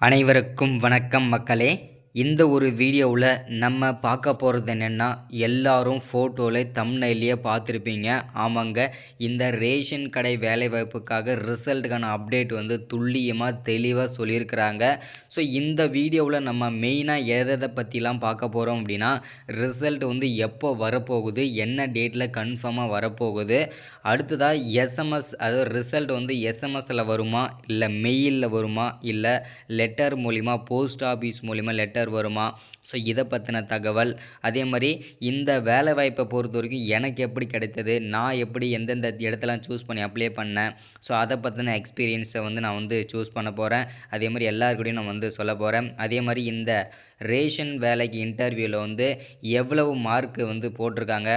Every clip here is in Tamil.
அனைவருக்கும் வணக்கம் மக்களே. இந்த ஒரு வீடியோவில் நம்ம பார்க்க போகிறது என்னென்னா, எல்லாரும் ஃபோட்டோவில் தம்ப்நெயிலே பார்த்துருப்பீங்க. ஆமாங்க, இந்த ரேஷன் கடை வேலைவாய்ப்புக்காக ரிசல்ட்டுக்கான அப்டேட் வந்து துல்லியமாக தெளிவாக சொல்லியிருக்கிறாங்க. ஸோ இந்த வீடியோவில் நம்ம மெயினாக எதை பற்றிலாம் பார்க்க போகிறோம் அப்படின்னா, ரிசல்ட் வந்து எப்போ வரப்போகுது, என்ன டேட்டில் கன்ஃபார்மாக வரப்போகுது, அடுத்ததாக எஸ்எம்எஸ், அதாவது ரிசல்ட் வந்து எஸ்எம்எஸில் வருமா, இல்லை மெயிலில் வருமா, இல்லை லெட்டர் மூலிமா போஸ்ட் ஆஃபீஸ் மூலிமா லெட்டர் வருமா, ஸோ இதை பற்றின தகவல். அதே மாதிரி இந்த வேலை வாய்ப்பை பொறுத்த வரைக்கும் எனக்கு எப்படி கிடைத்தது, நான் எப்படி எந்தெந்த இடத்தெல்லாம் சூஸ் பண்ணி அப்ளை பண்ணேன், ஸோ அதை பற்றின எக்ஸ்பீரியன்ஸை வந்து நான் வந்து சூஸ் பண்ண போகிறேன். அதே மாதிரி எல்லாருக்கூடையும் நான் வந்து சொல்ல போகிறேன். அதே மாதிரி இந்த ரேஷன் வேலைக்கு இன்டர்வியூவில் வந்து எவ்வளவு மார்க்கு வந்து போட்டிருக்காங்க,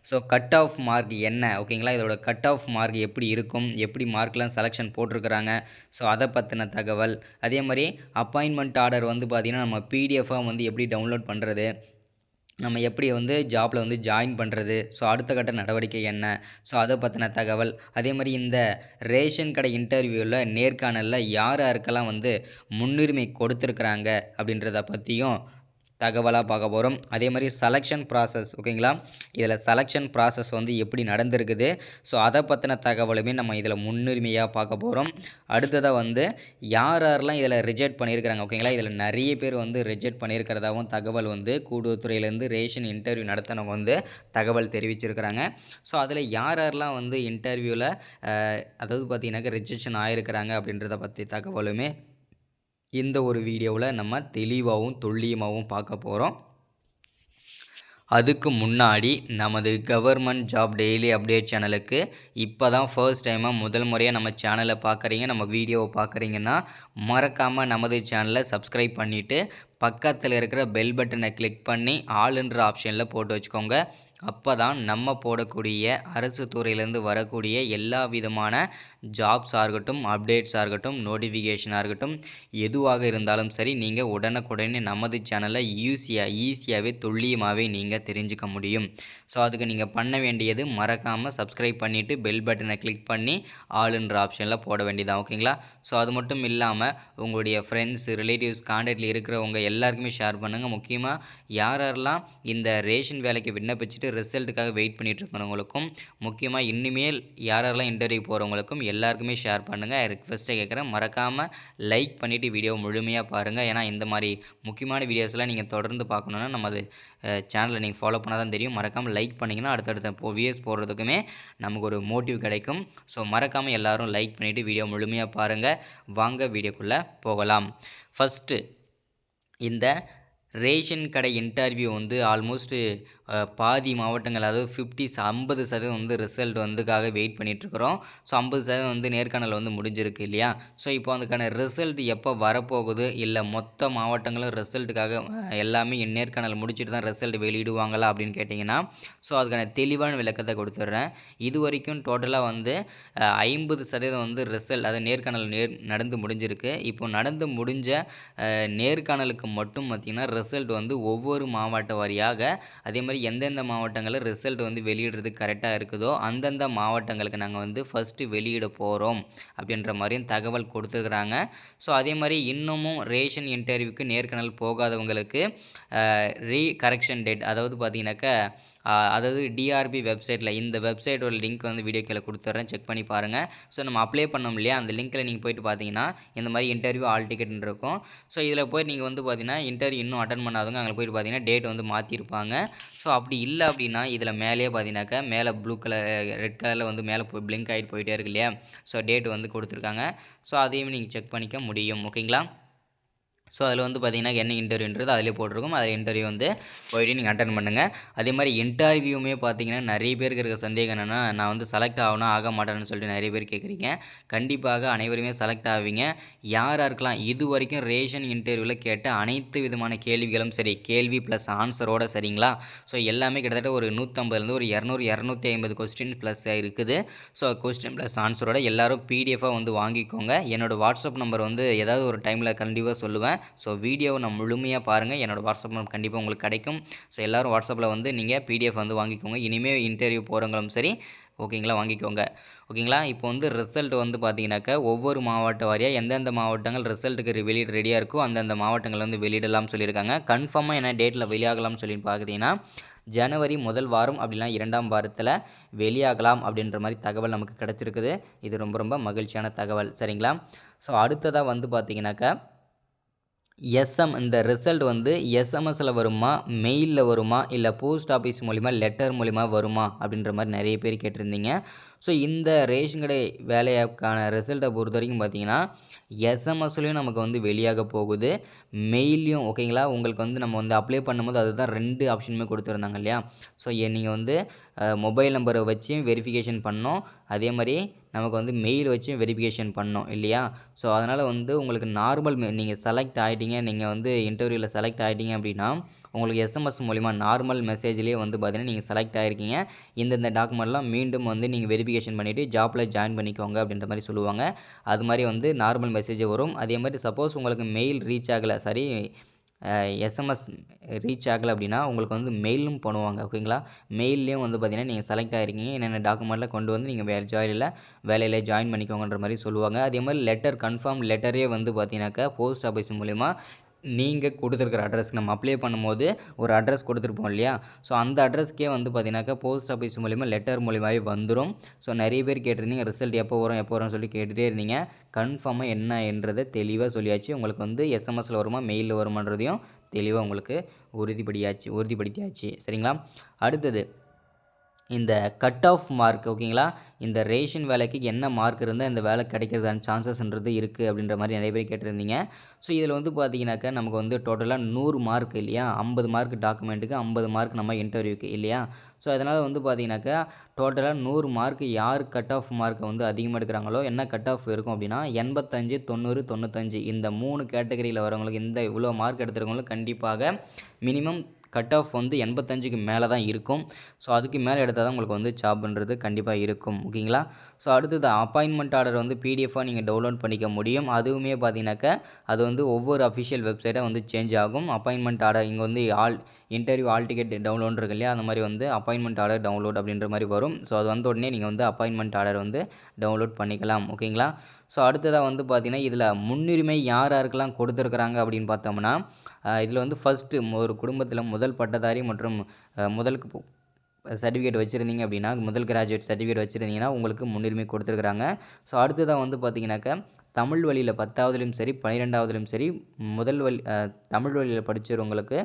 ஸோ கட் ஆஃப் மார்க் என்ன, ஓகேங்களா, இதோட கட் ஆஃப் மார்க் எப்படி இருக்கும், எப்படி மார்க்லாம் செலெக்ஷன் போட்டிருக்கிறாங்க, ஸோ அதை பற்றின தகவல். அதே மாதிரி அப்பாயின்மெண்ட் ஆர்டர் வந்து பார்த்திங்கன்னா நம்ம பிடிஎஃபாக வந்து எப்படி டவுன்லோட் பண்ணுறது, நம்ம எப்படி வந்து ஜாப்பில் வந்து ஜாயின் பண்ணுறது, ஸோ அடுத்த கட்ட நடவடிக்கை என்ன, ஸோ அதை பற்றின தகவல். அதே மாதிரி இந்த ரேஷன் கடை இன்டர்வியூவில் நேர்காணலில் யார் யாருக்கெல்லாம் வந்து முன்னுரிமை கொடுத்துருக்குறாங்க அப்படின்றத பற்றியும் தகவலாக பார்க்க போகிறோம். அதே மாதிரி செலெக்ஷன் ப்ராசஸ், ஓகேங்களா, இதில் செலெக்ஷன் ப்ராசஸ் வந்து எப்படி நடந்திருக்குது, ஸோ அதை பற்றின தகவலுமே நம்ம இதில் முன்னுரிமையாக பார்க்க போகிறோம். அடுத்ததாக வந்து யாரெல்லாம் இதில் ரிஜெக்ட் பண்ணியிருக்கிறாங்க, ஓகேங்களா, இதில் நிறைய பேர் வந்து ரிஜெக்ட் பண்ணியிருக்கிறதாகவும் தகவல் வந்து கூட்டுறவுத்துறையிலேருந்து ரேஷன் இன்டர்வியூ நடத்தினவங்க வந்து தகவல் தெரிவிச்சிருக்கிறாங்க. ஸோ அதில் யாரெல்லாம் வந்து இன்டர்வியூவில் அதாவது பார்த்திங்கனாக்கா ரிஜெக்ஷன் ஆகிருக்கிறாங்க அப்படின்றத பற்றி தகவலுமே இந்த ஒரு வீடியோவில் நம்ம தெளிவாகவும் துல்லியமாகவும் பார்க்க போகிறோம். அதுக்கு முன்னாடி நமது கவர்மெண்ட் ஜாப் டெய்லி அப்டேட் சேனலுக்கு இப்போ தான் ஃபர்ஸ்ட் டைமாக முதல் முறையாக நம்ம சேனலை பார்க்குறீங்க, நம்ம வீடியோவை பார்க்குறீங்கன்னா மறக்காமல் நமது சேனலை சப்ஸ்கிரைப் பண்ணிவிட்டு பக்கத்தில் இருக்கிற பெல் பட்டனை கிளிக் பண்ணி ஆல்ன்ற ஆப்ஷனில் போட்டு வச்சுக்கோங்க. அப்போ தான் நம்ம போடக்கூடிய அரசு துறையிலேருந்து வரக்கூடிய எல்லா விதமான ஜாப்ஸாக இருக்கட்டும், அப்டேட்ஸாக இருக்கட்டும், நோட்டிஃபிகேஷனாக இருக்கட்டும், எதுவாக இருந்தாலும் சரி நீங்கள் உடனுக்குடனே நமது சேனலை ஈஸியாகவே துல்லியமாகவே நீங்கள் தெரிஞ்சுக்க முடியும். ஸோ அதுக்கு நீங்கள் பண்ண வேண்டியது மறக்காமல் சப்ஸ்கிரைப் பண்ணிவிட்டு பெல் பட்டனை கிளிக் பண்ணி ஆல்ன்ற ஆப்ஷனில் போட வேண்டியதான், ஓகேங்களா. ஸோ அது மட்டும் இல்லாமல் உங்களுடைய ஃப்ரெண்ட்ஸ், ரிலேட்டிவ்ஸ், கான்டாக்டில் இருக்கிறவங்க எல்லாருக்குமே ஷேர் பண்ணுங்கள். முக்கியமாக யாரெல்லாம் இந்த ரேஷன் வேலைக்கு விண்ணப்பிச்சுட்டு ரிசல்ட்டுக்காக வெயிட் பண்ணிட்டு இருக்கிறவங்களுக்கும், முக்கியமாக இனிமேல் யாரெல்லாம் இன்டர்வியூ போகிறவங்களுக்கும் எல்லாருக்குமே ஷேர் பண்ணுங்கள். ரிக்வெஸ்ட்டை கேட்குறேன், மறக்காமல் லைக் பண்ணிவிட்டு வீடியோ முழுமையாக பாருங்கள். ஏன்னா இந்த மாதிரி முக்கியமான வீடியோஸ்லாம் நீங்கள் தொடர்ந்து பார்க்கணுன்னா நமது சேனலை நீங்கள் ஃபாலோ பண்ணால் தான் தெரியும். மறக்காமல் லைக் பண்ணிங்கன்னா அடுத்தடுத்த வீடியோஸ் போடுறதுக்குமே நமக்கு ஒரு மோட்டிவ் கிடைக்கும். ஸோ மறக்காமல் எல்லோரும் லைக் பண்ணிவிட்டு வீடியோ முழுமையாக பாருங்கள். வாங்க வீடியோக்குள்ளே போகலாம். ஃபஸ்ட்டு இந்த ரேஷன் கடை இன்டர்வியூ வந்து ஆல்மோஸ்ட்டு பாதி மாவட்டங்கள், அதாவது 50% வந்து ரிசல்ட் வந்துக்காக வெயிட் பண்ணிகிட்ருக்குறோம். ஸோ 50% வந்து நேர்காணல் வந்து முடிஞ்சிருக்கு இல்லையா. ஸோ இப்போ அதுக்கான ரிசல்ட் எப்போ வரப்போகுது, இல்லை மொத்த மாவட்டங்களும் ரிசல்ட்டுக்காக எல்லாமே நேர்காணல் முடிச்சுட்டு தான் ரிசல்ட் வெளியிடுவாங்களா அப்படின்னு கேட்டிங்கன்னா, ஸோ அதுக்கான தெளிவான விளக்கத்தை கொடுத்துட்றேன். இது வரைக்கும் டோட்டலாக வந்து 50% வந்து ரிசல்ட், அதாவது நேர்காணல் நடந்து முடிஞ்சிருக்கு. இப்போ நடந்து முடிஞ்ச நேர்காணலுக்கு மட்டும் பார்த்திங்கன்னா ரிசல்ட் வந்து ஒவ்வொரு மாவட்ட வாரியாக, அதே மாதிரி எந்தெந்த மாவட்டங்களில் ரிசல்ட் வந்து வெளியிடுறதுக்கு கரெக்டாக இருக்குதோ அந்தந்த மாவட்டங்களுக்கு நாங்கள் வந்து ஃபஸ்ட்டு வெளியிட போகிறோம் அப்படின்ற மாதிரியும் தகவல் கொடுத்துருக்குறாங்க. ஸோ அதே மாதிரி இன்னமும் ரேஷன் இன்டர்வியூக்கு நேர்காணல் போகாதவங்களுக்கு கரெக்ஷன் டேட், அதாவது பார்த்தீங்கன்னாக்கா அதாவது டிஆர்பி வெப்சைட்டில், இந்த வெப்சைட்டோட லிங்க் வந்து வீடியோ கீழே கொடுத்துட்றேன், செக் பண்ணி பாருங்கள். ஸோ நம்ம அப்ளை பண்ணோம் இல்லையா, அந்த லிங்க்கில் நீங்கள் போய்ட்டு பார்த்தீங்கன்னா இந்த மாதிரி இன்டர்வியூ ஆல் டிக்கெட்னு இருக்கும். ஸோ இதில் போய் நீங்கள் வந்து பார்த்தீங்கன்னா இன்டர்வியூ இன்னும் அட்டன் பண்ணாதவங்க அங்கே போய்ட்டு பார்த்தீங்கன்னா டேட் வந்து மாற்றிருப்பாங்க. ஸோ அப்படி இல்லை அப்படின்னா இதில் மேலேயே பார்த்தீங்கன்னாக்கா மேலே ப்ளூ கலர் ரெட் கலரில் வந்து மேலே பிளிங்க் ஆகிட்டு போயிட்டே இருக்கு இல்லையா, ஸோ டேட் வந்து கொடுத்துருக்காங்க. ஸோ அதையும் நீங்கள் செக் பண்ணிக்க முடியும், ஓகேங்களா. ஸோ அதில் வந்து பார்த்திங்கன்னா என்ன இன்டர்வியூன்றது அதிலே போட்டிருக்கும். அதில் இன்டர்வியூ வந்து போய்ட்டு நீங்கள் அட்டன் பண்ணுங்கள். அதே மாதிரி இன்டர்வியூமே பார்த்திங்கன்னா நிறைய பேருக்கு இருக்க சந்தேகம் என்னென்னா, நான் வந்து செலக்ட் ஆகணும் ஆக மாட்டேன்னு சொல்லிட்டு நிறைய பேர் கேட்குறீங்க. கண்டிப்பாக அனைவருமே செலக்ட் ஆவீங்க. யாராருக்கெல்லாம் இது வரைக்கும் ரேஷன் இன்டர்வியூவில் கேட்ட அனைத்து விதமான கேள்விகளும் சரி, கேள்வி ப்ளஸ் ஆன்சரோட, சரிங்களா. ஸோ எல்லாமே கிட்டத்தட்ட ஒரு 150லேருந்து ஒரு 200-250 கொஸ்டின் ப்ளஸ் இருக்குது. ஸோ கொஸ்டின் ப்ளஸ் ஆன்சரோட எல்லோரும் பிடிஎஃபாக வந்து வாங்கிக்கோங்க. என்னோடய வாட்ஸ்அப் நம்பர் வந்து ஏதாவது ஒரு டைமில் கண்டிப்பாக சொல்லுவேன். ஸோ வீடியோவை நான் முழுமையாக பாருங்கள், என்னோடய வாட்ஸ்அப் நம்பர் கண்டிப்பாக உங்களுக்கு கிடைக்கும். ஸோ எல்லோரும் வாட்ஸ்அப்பில் வந்து நீங்கள் பிடிஎஃப் வந்து வாங்கிக்கோங்க. இனிமேல் இன்டர்வியூ போகிறவங்களும் சரி, ஓகேங்களா, வாங்கிக்கோங்க. ஓகேங்களா, இப்போ வந்து ரிசல்ட் வந்து பார்த்தீங்கன்னாக்கா, ஒவ்வொரு மாவட்ட வாரியா எந்தெந்த மாவட்டங்கள் ரிசல்ட்டுக்கு வெளியிட ரெடியா இருக்கோ, அந்தந்த மாவட்டங்கள் வந்து வெளியிடலாம்னு சொல்லியிருக்காங்க. கன்ஃபார்மா என்ன டேட்ல வெளியாகலாம்னு சொல்லி பார்த்தீங்கன்னா, ஜனவரி முதல் வாரம் அப்படின்னா 2ஆம் வாரத்தில வெளியாகலாம் அப்படின்ற மாரி தகவல் நமக்கு கிடைச்சிருக்குது. இது ரொம்ப ரொம்ப மகிழ்ச்சியான தகவல். சரிங்களா? ஸோ அடுத்ததா வந்து பார்த்தீங்கன்னாக்கா இந்த ரிசல்ட் வந்து எஸ்எம்எஸ்ல வருமா? மெயில்ல வருமா? இல்ல போஸ்ட் ஆஃபீஸ் மூலியமா, லெட்டர் மூலியமா வருமா? அப்படின்ற மாரி நெறைய பேர் கேட்டிருந்தீங்க. ஸோ இந்த ரேஷன் கடை வேலைக்கான ரிசல்ட்ட பொறுத்தவரைக்கும் பார்த்தீங்கன்னா, எஸ்எம்எஸ்லயும் நமக்கு வந்து வெளியாக போகுது. மெயில்லயும் ஓகேங்களா? உங்களுக்கு வந்து நம்ம வந்து அப்ளை பண்ணும்போது அதுதான் 2 ஆப்ஷனுமே குடுத்துருந்தாங்க இல்லையா? ஸோ நீங்க வந்து மொபைல் நம்பர வச்சு வெரிஃபிகேஷன் பண்ணணும். அதே மாரி நமக்கு வந்து மெயில் வச்சு வெரிஃபிகேஷன் பண்ணணும் இல்லையா? ஸோ அதனால வந்து உங்களுக்கு நார்மல் நீங்க செலக்ட் ஆயிட்டீங்க. நீங்க வந்து இன்டர்வியூல செலக்ட் ஆயிட்டீங்க அப்படின்னா, உங்களுக்கு எஸ்எம்எஸ் மூலியமா நார்மல் மெசேஜ்லயே வந்து பார்த்தீங்கன்னா, நீங்க செலக்ட் ஆயிருக்கீங்க. இந்த டாக்குமெண்ட்லாம் மீண்டும் வந்து நீங்க வெரிஃபிகேஷன் பண்ணிட்டு ஜாப்ல ஜாயின் பண்ணிக்கோங்க அப்படின்ற மாரி சொல்லுவாங்க. அது மாரி வந்து நார்மல் மெசேஜ் வரும். அதே மாரி சப்போஸ் உங்களுக்கு மெயில் ரீச் ஆகல எஸ்எம்எஸ் ரீச் ஆகல அப்படின்னா, உங்களுக்கு வந்து மெயிலும் பண்ணுவாங்க. ஓகேங்களா? மெயில்லயும் வந்து பார்த்தீங்கன்னா, நீங்க செலக்ட் ஆயிருக்கீங்க. என்னென்ன டாக்குமெண்ட்லாம் கொண்டு வந்து நீங்க வேலையில ஜாயின் பண்ணிக்கோங்கன்ற மாரி சொல்லுவாங்க. அதே மாரி கன்ஃபார்ம் லெட்டரே வந்து பார்த்தீங்கன்னாக்கா, போஸ்ட் ஆஃபீஸ் மூலியமா நீங்க குடுத்துருக்கிற அட்ரஸ்க்கு நம்ம அப்ளை பண்ணும்போது ஒரு அட்ரஸ் குடுத்துருப்போம் இல்லையா? ஸோ அந்த அட்ரஸ்க்கே வந்து பார்த்தீங்கன்னாக்கா, போஸ்ட் ஆஃபீஸ் மூலியமா லெட்டர் மூலியமாவே வந்துரும். ஸோ நெறைய பேர் கேட்டிருந்தீங்க, ரிசல்ட் எப்போ வரும்? எப்போ வரும்னு சொல்லி கேட்டுட்டே இருந்தீங்க. கன்ஃபார்மா என்ன என்றத தெளிவா சொல்லியாச்சு. உங்களுக்கு வந்து எஸ்எம்எஸ்ல வருமா? மெயில்ல வருமான்றதையும் தெளிவா உங்களுக்கு உறுதிப்படுத்தியாச்சு. சரிங்களா? அடுத்தது இந்த கட் ஆஃப் மார்க் ஓகேங்களா? இந்த ரேஷன் வேலைக்கு என்ன மார்க் இருந்தா இந்த வேலை கிடைக்கிறதுக்கான சான்சஸ்ன்றது இருக்குது அப்படின்ற மாரி நெறைய பேர் கேட்டிருந்தீங்க. ஸோ இதில வந்து பார்த்தீங்கன்னாக்கா, நமக்கு வந்து டோட்டலா 100 மார்க் இல்லையா? 50 மார்க் டாக்குமெண்ட்டுக்கு, 50 மார்க் நம்ம இன்டர்வியூக்கு இல்லையா? ஸோ அதனால வந்து பார்த்தீங்கன்னாக்கா, டோட்டலா 100 மார்க் யார் கட் ஆஃப் மார்க்க வந்து அதிகமா எடுக்கிறாங்களோ, என்ன கட் ஆஃப் இருக்கும் அப்படின்னா 85, 90, 95 இந்த 3 கேட்டகரியில வரவங்களுக்கு இவ்வளோ மார்க் எடுத்திருக்கவங்களுக்கு கண்டிப்பாக மினிமம் கட் ஆஃப் வந்து 85க்கு மேல தான் இருக்கும். ஸோ அதுக்கு மேல எடுத்தா தான் உங்களுக்கு வந்து ஜாப்ன்றது கண்டிப்பா இருக்கும். ஓகேங்களா? ஸோ அடுத்தது அப்பாயின்ட்மென்ட் ஆர்டர் வந்து பிடிஎஃபா நீங்க டவுன்லோட் பண்ணிக்க முடியும். அதுவுமே பார்த்தீங்கன்னாக்கா, அது வந்து ஒவ்வொரு அஃபிஷியல் வெப்சைட்டா வந்து சேஞ்ச் ஆகும். அப்பாயின்ட்மென்ட் ஆர்டர் இங்க வந்து இன்டர்வியூ டிக்கெட் டவுன்லோட் இருக்கு இல்லையா? அந்த மாரி வந்து அப்பாயின்ட்மென்ட் ஆர்டர் டவுன்லோட் அப்படின்ற மாரி வரும். ஸோ அது வந்த உடனே நீங்க வந்து அப்பாயின்ட்மென்ட் ஆர்டர் வந்து டவுன்லோட் பண்ணிக்கலாம். ஓகேங்களா? ஸோ அடுத்ததா வந்து பார்த்தீங்கன்னா, இதில முன்னுரிமை யார் யாருக்கெல்லாம் கொடுத்துருக்காங்க அப்படின்னு பார்த்தோம்னா, இதில வந்து ஃபர்ஸ்ட்டு ஒரு குடும்பத்தில முதல் பட்டதாரி மற்றும் முதலுக்கு சர்டிஃபிகேட் வச்சுருந்தீங்க அப்படின்னா, முதல் கிராஜுவேட் சர்டிஃபிகேட் வச்சுருந்தீங்கன்னா, உங்களுக்கு முன்னுரிமை கொடுத்துருக்காங்க. ஸோ அடுத்ததா வந்து பார்த்தீங்கன்னாக்கா, தமிழ் வழியில 10வதுலயும் சரி, 12வதுலயும் சரி, முதல் வழி தமிழ் வழியில படிச்சவங்களுக்கு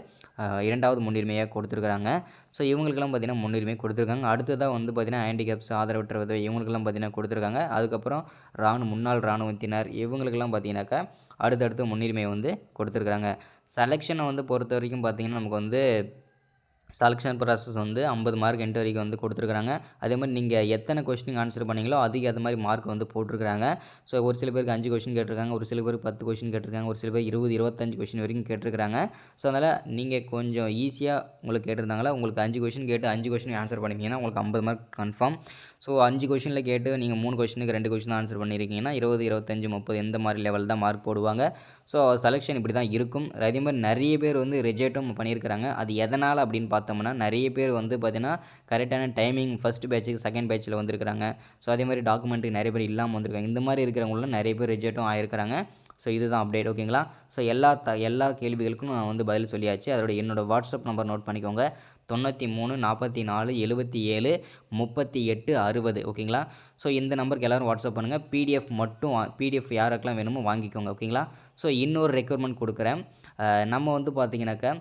2வது முன்னுரிமையா கொடுத்துருக்காங்க. ஸோ இவங்களுக்கெல்லாம் பார்த்தீங்கன்னா, முன்னுரிமை கொடுத்துருக்காங்க. அடுத்ததா வந்து பார்த்தீங்கன்னா, ஹேண்டிகேப்ஸ், ஆதரவற்ற விதவை இவங்களுக்கெல்லாம் பார்த்தீங்கன்னா கொடுத்துருக்காங்க. அதுக்கப்புறம் முன்னாள் இராணுவத்தினர் இவங்களுக்கெல்லாம் பார்த்தீங்கன்னாக்கா, அடுத்தடுத்து முன்னுரிமை வந்து கொடுத்துருக்காங்க. செலக்ஷனை வந்து பொறுத்தவரைக்கும் பார்த்தீங்கன்னா, நமக்கு வந்து செலக்ஷன் ப்ராசஸ் வந்து 50 மார்க் இன்டர்வியூக்கு வந்து கொடுத்துருக்காங்க. அதே மாரி நீங்கள் எத்தனை கொஸ்டினுக்கு ஆன்சர் பண்ணீங்களோ அதுக்கு ஏத்த மாரி மார்க் வந்து போட்டிருக்காங்க. ஸோ ஒரு சில பேருக்கு 5 கொஸ்டின் கேட்டிருக்காங்க. ஒரு சில பேருக்கு 10 கொஸ்டின் கேட்டிருக்காங்க. ஒரு சில பேர் 20, 25 கொஸ்டின் வரைக்கும் கேட்டிருக்காங்க. ஸோ அதனால் நீங்கள் கொஞ்சம் ஈஸியா உங்களுக்கு கேட்டிருந்தாங்களா, உங்களுக்கு 5 கொஸ்டின் கேட்டு 5 கொஸ்டினுக்கு ஆன்சர் பண்ணியிருந்தீங்கன்னா உங்களுக்கு 50 மார்க் கன்ஃபார்ம். ஸோ 5 கொஸ்டினில் கேட்டு நீங்கள் 3 கொஸ்டினுக்கு 2 கொஸ்டின் ஆன்சர் பண்ணியிருக்கீங்கன்னா 20, 25, 30 இந்த மாரி லெவல் தான் மார்க் போடுவாங்க. ஸோ செலக்ஷன் இப்படி தான் இருக்கும். அதே மாரி நிறைய பேர் வந்து ரிஜெக்ட்டும் பண்ணியிருக்கிறாங்க. அது எதனால் அப்படின்னு பார்த்தோம்னா, நிறைய பேர் வந்து பார்த்தீங்கன்னா, கரெக்டான டைமிங் ஃபர்ஸ்ட் பேட்சுக்கு செகண்ட் பேட்சில் வந்திருக்கிறாங்க. ஸோ அதே மாரி டாக்குமெண்ட்டுக்கு நிறைய பேர் இல்லாமல் வந்திருக்காங்க. இந்த மாரி இருக்கிறவங்களும் நிறைய பேர் ரிஜெக்ட்டும் ஆயிருக்கிறாங்க. ஸோ இதுதான் அப்டேட் ஓகேங்களா? ஸோ எல்லா கேள்விகளுக்கும் நான் வந்து பதில் சொல்லியாச்சு. என்னோட வாட்ஸ்அப் நம்பர் நோட் பண்ணிக்கோங்க. 93 44 77 38 60 ஓகேங்களா? ஸோ இந்த நம்பருக்கு எல்லாரும் வாட்ஸ்அப் பண்ணுங்கள். பிடிஎஃப் யாருக்கெல்லாம் வேணுமோ வாங்கிக்கோங்க ஓகேங்களா? ஸோ இன்னொரு ரெக்யர்மெண்ட் கொடுக்குறேன். நம்ம வந்து பார்த்தீங்கன்னாக்கா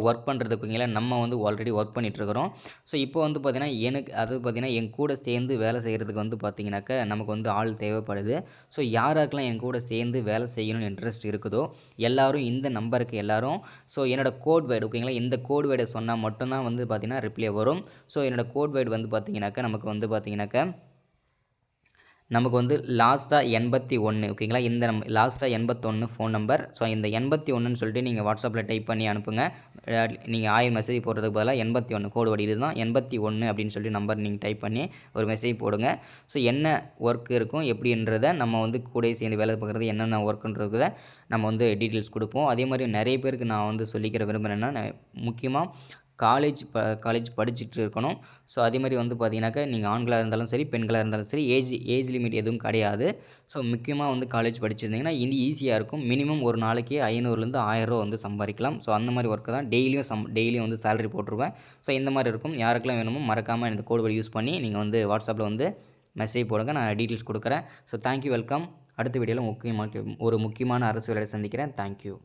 ஒர்க் பண்ணுறதுக்கு ஓகேங்களா, நம்ம வந்து ஆல்ரெடி ஒர்க் பண்ணிகிட்ருக்குறோம். ஸோ இப்போ வந்து பார்த்தீங்கன்னா, என் கூட சேர்ந்து வேலை செய்கிறதுக்கு வந்து பார்த்தீங்கன்னாக்கா, நமக்கு வந்து ஆள் தேவைப்படுது. ஸோ யாராருக்கெல்லாம் என் கூட சேர்ந்து வேலை செய்யணும்னு இன்ட்ரெஸ்ட் இருக்குதோ, எல்லாரும் இந்த நம்பருக்கு ஸோ என்னோட கோட் வேர்டு ஓகேங்களா, இந்த கோட் வேர்டை சொன்னா மட்டும் தான் வந்து பார்த்தீங்கன்னா ரிப்ளை வரும். ஸோ என்னோட கோட் வேர்டு வந்து பார்த்தீங்கன்னாக்கா, நமக்கு வந்து லாஸ்ட்டா 81 ஓகேங்களா, இந்த லாஸ்ட்டா 81 ஃபோன் நம்பர். ஸோ இந்த 81ன்னு சொல்லிட்டு நீங்கள் வாட்ஸ்அப்பில் டைப் பண்ணி அனுப்புங்க. நீங்கள் 1000 மெசேஜ் போடுறதுக்கு பதிலா 81 கோடு வேர்டு இதுதான் 81 அப்படின்னு சொல்லிட்டு நம்பர் நீங்கள் டைப் பண்ணி ஒரு மெசேஜ் போடுங்க. ஸோ என்ன ஒர்க் இருக்கும் எப்படின்றத நம்ம வந்து கூடயே சேர்ந்து வேலை பார்க்குறது என்னென்ன ஒர்க்குன்றத நம்ம வந்து டீட்டெயில்ஸ் கொடுப்போம். அதே மாதிரி நிறைய பேருக்கு நான் வந்து சொல்லிக்கிற விரும்புகிறேன்னா, முக்கியமாக காலேஜ் படிச்சுட்டு இருக்கணும். ஸோ அதேமாதிரி வந்து பார்த்தீங்கன்னாக்கா நீங்கள் ஆண்களாக இருந்தாலும் சரி, பெண்களாக இருந்தாலும் சரி ஏஜ் லிமிட் எதுவும் கிடையாது. ஸோ முக்கியமாக வந்து காலேஜ் படிச்சிருந்தீங்கன்னா இது ஈஸியாக இருக்கும். மினிமம் ஒரு நாளைக்கு 500லேருந்து 1000 ரூபா வந்து சம்பாதிக்கலாம். ஸோ அந்த மாதிரி ஒர்க்கு தான் டெய்லியும் வந்து சேலரி போட்டுருவேன். ஸோ இந்த மாதிரி இருக்கும். யாருக்கெல்லாம் வேணுமோ மறக்காமல் இந்த கோட் வேர்ட் யூஸ் பண்ணி நீங்கள் வந்து வாட்ஸ்அப்பில் வந்து மெசேஜ் போடுங்க. நான் டீட்டெயில்ஸ் கொடுக்குறேன். So thank you, welcome. அடுத்த வீடியோவில் ஒரு முக்கியமான அரசு வேலையை சந்திக்கிறேன். தேங்க்யூ.